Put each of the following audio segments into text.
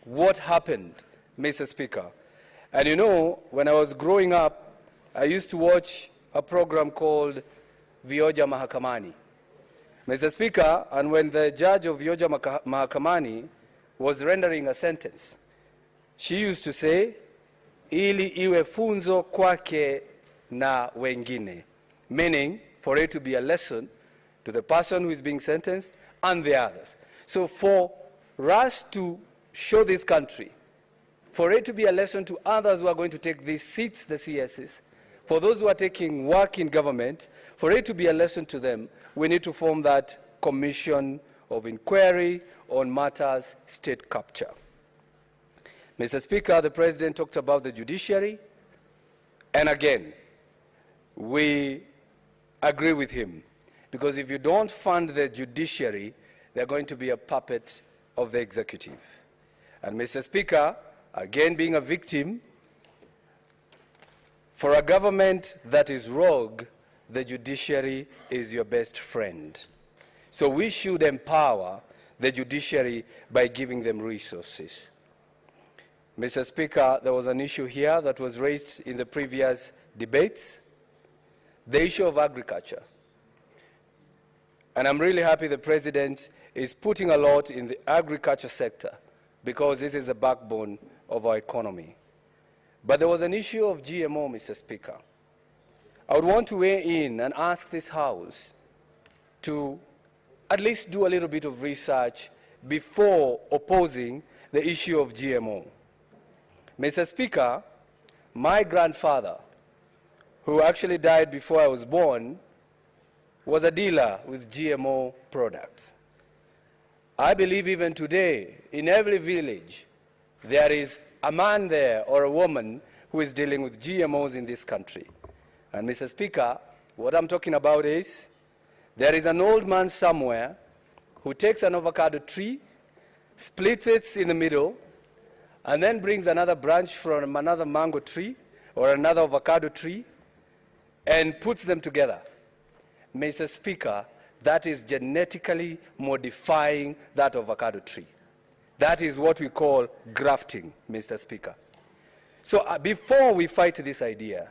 what happened, Mr. Speaker. And you know, when I was growing up, I used to watch a program called Vioja Mahakamni. Mr. Speaker, and when the judge of Vioja Mahakamni was rendering a sentence, she used to say, ili iwe funzo kwake na wengine, meaning for it to be a lesson to the person who is being sentenced and the others. So for us to show this country, for it to be a lesson to others who are going to take these seats, the CSs, for those who are taking work in government, for it to be a lesson to them, we need to form that commission of inquiry on matters state capture. Mr. Speaker, the President talked about the judiciary, and again, we agree with him, because if you don't fund the judiciary, they're going to be a puppet of the executive. And Mr. Speaker, again being a victim, for a government that is rogue, the judiciary is your best friend. So we should empower the judiciary by giving them resources. Mr. Speaker, there was an issue here that was raised in the previous debates, the issue of agriculture. And I'm really happy the President is putting a lot in the agriculture sector, because this is the backbone of our economy. But there was an issue of GMO, Mr. Speaker. I would want to weigh in and ask this House to at least do a little bit of research before opposing the issue of GMO. Mr. Speaker, my grandfather, who actually died before I was born, was a dealer with GMO products. I believe even today, in every village, there is a man there or a woman who is dealing with GMOs in this country. And Mr. Speaker, what I'm talking about is, there is an old man somewhere who takes an avocado tree, splits it in the middle, and then brings another branch from another mango tree or another avocado tree and puts them together. Mr. Speaker, that is genetically modifying that avocado tree. That is what we call grafting, Mr. Speaker. So before we fight this idea,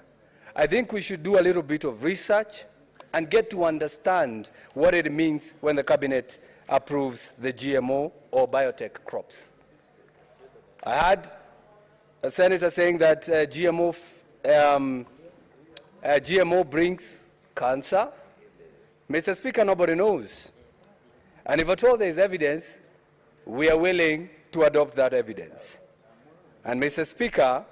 I think we should do a little bit of research and get to understand what it means when the Cabinet approves the GMO or biotech crops. I had a senator saying that GMO brings cancer. Mr. Speaker, nobody knows. And if at all there is evidence, we are willing to adopt that evidence. And Mr. Speaker,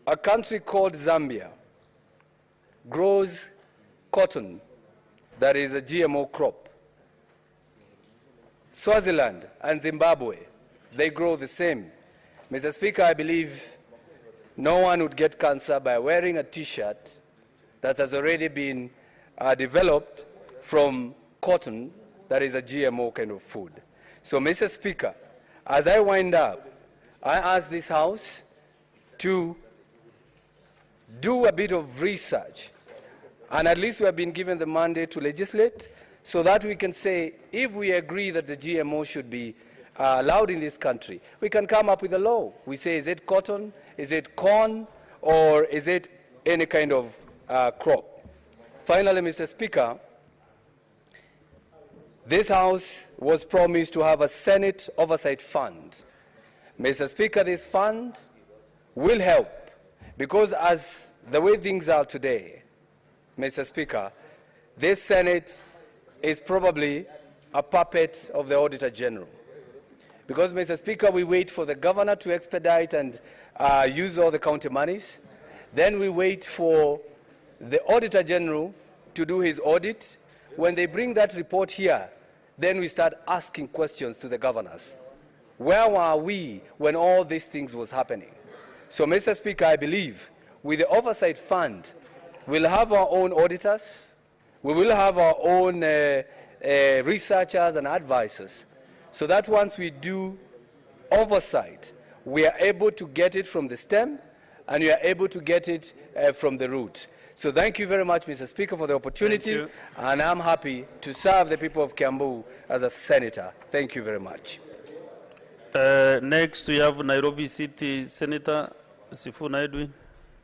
a country called Zambia grows cotton that is a GMO crop. Swaziland and Zimbabwe, they grow the same. Mr. Speaker, I believe no one would get cancer by wearing a T-shirt that has already been developed from cotton that is a GMO kind of food. So, Mr. Speaker, as I wind up, I ask this House to do a bit of research, and at least we have been given the mandate to legislate, so that we can say, if we agree that the GMO should be allowed in this country, we can come up with a law. We say, is it cotton, is it corn, or is it any kind of crop? Finally, Mr. Speaker, this House was promised to have a Senate Oversight Fund. Mr. Speaker, this fund will help, because as the way things are today, Mr. Speaker, this Senate is probably a puppet of the Auditor General. Because, Mr. Speaker, we wait for the governor to expedite and use all the county monies. Then we wait for the Auditor General to do his audit. When they bring that report here, then we start asking questions to the governors. Where were we when all these things was happening? So, Mr. Speaker, I believe with the Oversight Fund, we'll have our own auditors, we will have our own researchers and advisors, so that once we do oversight, we are able to get it from the stem and we are able to get it from the root. So thank you very much, Mr. Speaker, for the opportunity, and I'm happy to serve the people of Kiambu as a senator. Thank you very much. Next, we have Nairobi City Senator Sifuna Edwin.